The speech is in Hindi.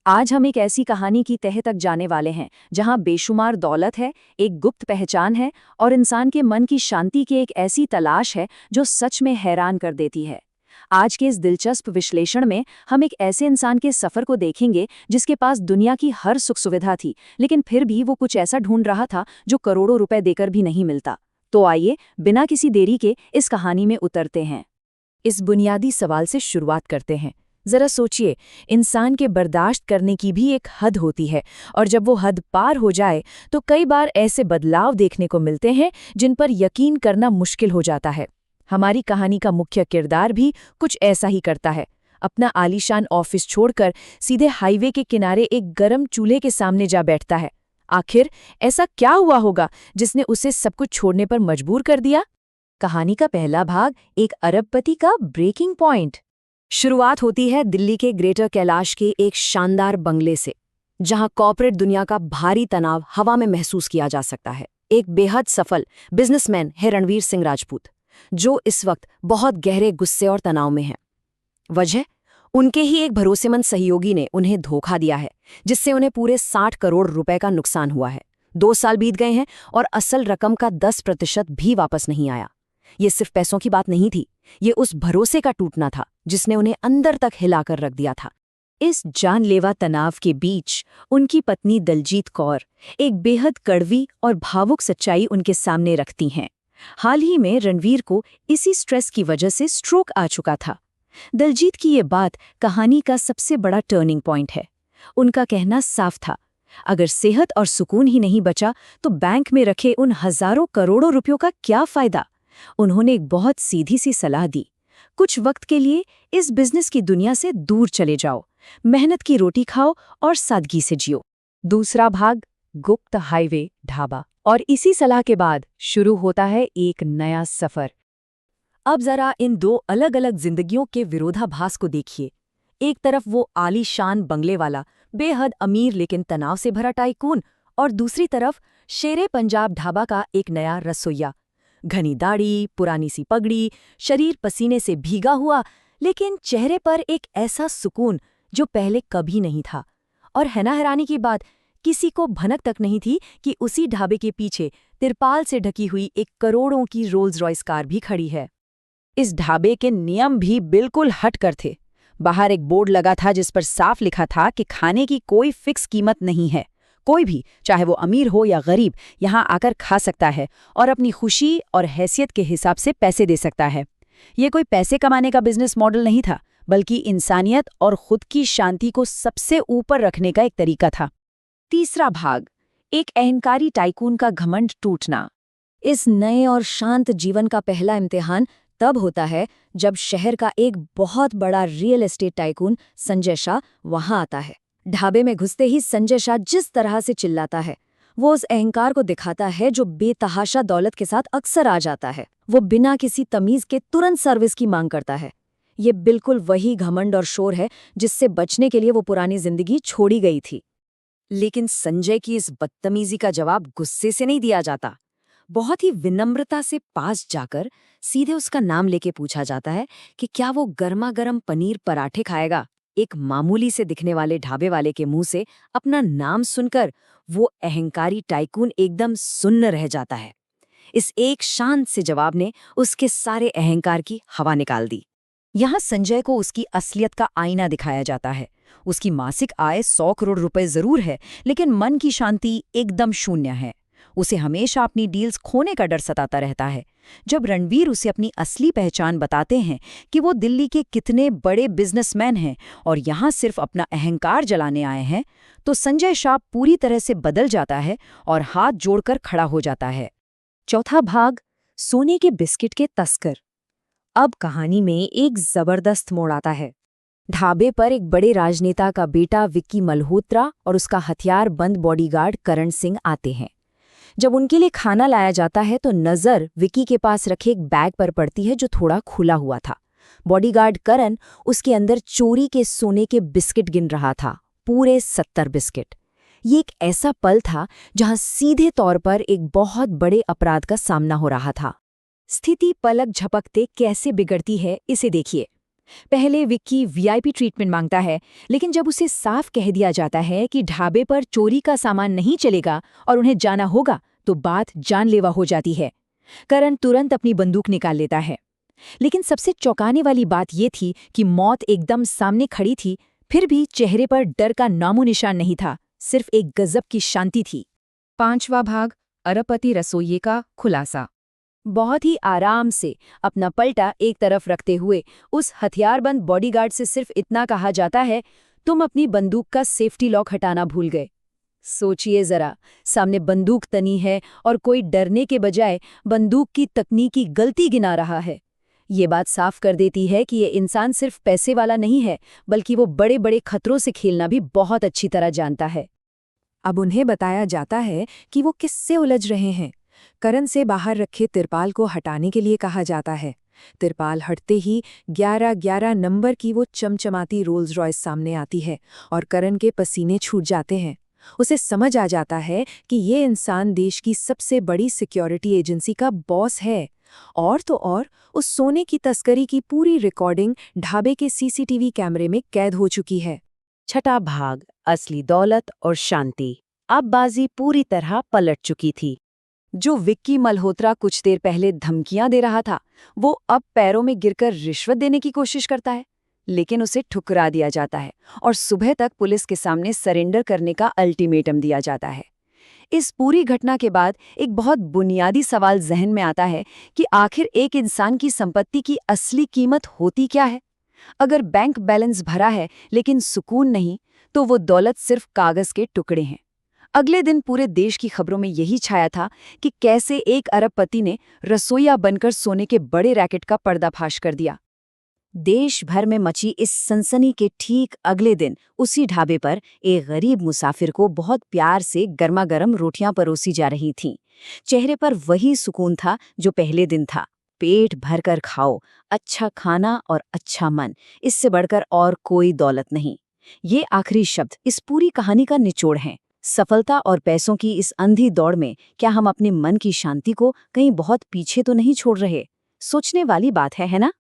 आज हम एक ऐसी कहानी की तह तक जाने वाले हैं जहां बेशुमार दौलत है, एक गुप्त पहचान है और इंसान के मन की शांति की एक ऐसी तलाश है जो सच में हैरान कर देती है। आज के इस दिलचस्प विश्लेषण में हम एक ऐसे इंसान के सफर को देखेंगे जिसके पास दुनिया की हर सुख सुविधा थी, लेकिन फिर भी वो कुछ ऐसा ढूंढ रहा था जो करोड़ों रुपए देकर भी नहीं मिलता। तो आइए बिना किसी देरी के इस कहानी में उतरते हैं। इस बुनियादी सवाल से शुरुआत करते हैं। जरा सोचिए, इंसान के बर्दाश्त करने की भी एक हद होती है, और जब वो हद पार हो जाए तो कई बार ऐसे बदलाव देखने को मिलते हैं जिन पर यकीन करना मुश्किल हो जाता है। हमारी कहानी का मुख्य किरदार भी कुछ ऐसा ही करता है। अपना आलीशान ऑफिस छोड़कर सीधे हाईवे के किनारे एक गर्म चूल्हे के सामने जा बैठता है। आखिर ऐसा क्या हुआ होगा जिसने उसे सब कुछ छोड़ने पर मजबूर कर दिया? कहानी का पहला भाग, एक अरबपति का ब्रेकिंग पॉइंट। शुरुआत होती है दिल्ली के ग्रेटर कैलाश के एक शानदार बंगले से, जहां कॉर्पोरेट दुनिया का भारी तनाव हवा में महसूस किया जा सकता है। एक बेहद सफल बिजनेसमैन है रणवीर सिंह राजपूत, जो इस वक्त बहुत गहरे गुस्से और तनाव में है। वजह, उनके ही एक भरोसेमंद सहयोगी ने उन्हें धोखा दिया है, जिससे उन्हें पूरे 60 करोड़ रुपए का नुकसान हुआ है। 2 साल बीत गए हैं और असल रकम का 10% भी वापस नहीं आया। ये सिर्फ पैसों की बात नहीं थी, ये उस भरोसे का टूटना था जिसने उन्हें अंदर तक हिलाकर रख दिया था। इस जानलेवा तनाव के बीच उनकी पत्नी दलजीत कौर एक बेहद कड़वी और भावुक सच्चाई उनके सामने रखती हैं। हाल ही में रणवीर को इसी स्ट्रेस की वजह से स्ट्रोक आ चुका था। दलजीत की ये बात कहानी का सबसे बड़ा टर्निंग पॉइंट है। उनका कहना साफ था, अगर सेहत और सुकून ही नहीं बचा तो बैंक में रखे उन हजारों करोड़ों रुपयों का क्या फायदा। उन्होंने एक बहुत सीधी सी सलाह दी, कुछ वक्त के लिए इस बिजनेस की दुनिया से दूर चले जाओ, मेहनत की रोटी खाओ और सादगी से जियो। दूसरा भाग, गुप्त हाईवे ढाबा। और इसी सलाह के बाद शुरू होता है एक नया सफर। अब जरा इन 2 अलग-अलग जिंदगियों के विरोधाभास को देखिए। एक तरफ वो आलीशान बंगले वाला, बेहद अमीर लेकिन तनाव से भरा टाइकून, और दूसरी तरफ शेरे पंजाब ढाबा का एक नया रसोइया। घनी दाढ़ी, पुरानी सी पगड़ी, शरीर पसीने से भीगा हुआ, लेकिन चेहरे पर एक ऐसा सुकून जो पहले कभी नहीं था। और है ना हैरानी की बात, किसी को भनक तक नहीं थी कि उसी ढाबे के पीछे तिरपाल से ढकी हुई एक करोड़ों की रोल्स रॉयस कार भी खड़ी है। इस ढाबे के नियम भी बिल्कुल हटकर थे। बाहर एक बोर्ड लगा था जिस पर साफ लिखा था कि खाने की कोई फिक्स कीमत नहीं है। कोई भी, चाहे वो अमीर हो या गरीब, यहाँ आकर खा सकता है और अपनी खुशी और हैसियत के हिसाब से पैसे दे सकता है। ये कोई पैसे कमाने का बिजनेस मॉडल नहीं था, बल्कि इंसानियत और खुद की शांति को सबसे ऊपर रखने का एक तरीका था। तीसरा भाग, एक अहंकारी टाइकून का घमंड टूटना। इस नए और शांत जीवन का पहला इम्तिहान तब होता है जब शहर का एक बहुत बड़ा real estate tycoon Sanjay Shah वहां आता है। ढाबे में घुसते ही संजय शाह जिस तरह से चिल्लाता है, वो उस अहंकार को दिखाता है जो बेतहाशा दौलत के साथ अक्सर आ जाता है। वो बिना किसी तमीज के तुरंत सर्विस की मांग करता है। ये बिल्कुल वही घमंड और शोर है जिससे बचने के लिए वो पुरानी जिंदगी छोड़ी गई थी। लेकिन संजय की इस बदतमीजी का जवाब गुस्से से नहीं दिया जाता। बहुत ही विनम्रता से पास जाकर सीधे उसका नाम लेके पूछा जाता है कि क्या वो गर्मा गर्म पनीर पराठे खाएगा। एक मामूली से दिखने वाले ढाबे वाले के मुंह से अपना नाम सुनकर वो अहंकारी टाइकून एकदम सुन्न रह जाता है। इस एक शांत से जवाब ने उसके सारे अहंकार की हवा निकाल दी। यहाँ संजय को उसकी असलियत का आईना दिखाया जाता है। उसकी मासिक आय 100 करोड़ रुपए जरूर है, लेकिन मन की शांति एकदम शून्य है। उसे हमेशा अपनी डील्स खोने का डर सताता रहता है। जब रणवीर उसे अपनी असली पहचान बताते हैं कि वो दिल्ली के कितने बड़े बिजनेसमैन हैं और यहाँ सिर्फ अपना अहंकार जलाने आए हैं, तो संजय शाह पूरी तरह से बदल जाता है और हाथ जोड़कर खड़ा हो जाता है। चौथा भाग, सोने के बिस्किट के तस्कर। अब कहानी में एक जबरदस्त मोड़ आता है। ढाबे पर एक बड़े राजनेता का बेटा विक्की मल्होत्रा और उसका हथियारबंद बॉडीगार्ड करण सिंह आते हैं। जब उनके लिए खाना लाया जाता है तो नजर विक्की के पास रखे एक बैग पर पड़ती है जो थोड़ा खुला हुआ था। बॉडीगार्ड करण उसके अंदर चोरी के सोने के बिस्किट गिन रहा था, पूरे 70 बिस्किट। ये एक ऐसा पल था जहां सीधे तौर पर एक बहुत बड़े अपराध का सामना हो रहा था। स्थिति पलक झपकते कैसे बिगड़ती है, इसे देखिए। पहले विक्की वीआईपी ट्रीटमेंट मांगता है, लेकिन जब उसे साफ कह दिया जाता है कि ढाबे पर चोरी का सामान नहीं चलेगा और उन्हें जाना होगा, तो बात जानलेवा हो जाती है। करण तुरंत अपनी बंदूक निकाल लेता है। लेकिन सबसे चौंकाने वाली बात ये थी कि मौत एकदम सामने खड़ी थी, फिर भी चेहरे पर डर का नामो निशान नहीं था, सिर्फ एक गजब की शांति थी। 5वां भाग, अरबपति रसोइये का खुलासा। बहुत ही आराम से अपना पलटा एक तरफ रखते हुए उस हथियारबंद बॉडीगार्ड से सिर्फ इतना कहा जाता है, तुम अपनी बंदूक का सेफ्टी लॉक हटाना भूल गए। सोचिए जरा, सामने बंदूक तनी है और कोई डरने के बजाय बंदूक की तकनीकी गलती गिना रहा है। ये बात साफ कर देती है कि ये इंसान सिर्फ पैसे वाला नहीं है, बल्कि वो बड़े बड़े खतरों से खेलना भी बहुत अच्छी तरह जानता है। अब उन्हें बताया जाता है कि वो किससे उलझ रहे हैं। करण से बाहर रखे तिरपाल को हटाने के लिए कहा जाता है। तिरपाल हटते ही 11-11 नंबर की वो चमचमाती रोल्स रॉयस सामने आती है और करण के पसीने छूट जाते हैं। उसे समझ आ जाता है कि ये इंसान देश की सबसे बड़ी सिक्योरिटी एजेंसी का बॉस है। और तो और उस सोने की तस्करी की पूरी रिकॉर्डिंग ढाबे के सीसीटीवी कैमरे में कैद हो चुकी है। 6वां भाग, असली दौलत और शांति। अब बाजी पूरी तरह पलट चुकी थी। जो विक्की मल्होत्रा कुछ देर पहले धमकियां दे रहा था, वो अब पैरों में गिरकर रिश्वत देने की कोशिश करता है, लेकिन उसे ठुकरा दिया जाता है और सुबह तक पुलिस के सामने सरेंडर करने का अल्टीमेटम दिया जाता है। इस पूरी घटना के बाद एक बहुत बुनियादी सवाल जहन में आता है कि आखिर एक इंसान की संपत्ति की असली कीमत होती क्या है? अगर बैंक बैलेंस भरा है लेकिन सुकून नहीं, तो वो दौलत सिर्फ कागज के टुकड़े हैं। अगले दिन पूरे देश की खबरों में यही छाया था कि कैसे एक अरबपति ने रसोइया बनकर सोने के बड़े रैकेट का पर्दाफाश कर दिया। देश भर में मची इस सनसनी के ठीक अगले दिन उसी ढाबे पर एक गरीब मुसाफिर को बहुत प्यार से गर्मा-गर्म रोटियां परोसी जा रही थीं। चेहरे पर वही सुकून था जो पहले दिन था। पेट भरकर खाओ, अच्छा खाना और अच्छा मन, इससे बढ़कर और कोई दौलत नहीं। ये आखिरी शब्द इस पूरी कहानी का निचोड़ हैं। सफलता और पैसों की इस अंधी दौड़ में क्या हम अपने मन की शांति को कहीं बहुत पीछे तो नहीं छोड़ रहे? सोचने वाली बात है ना?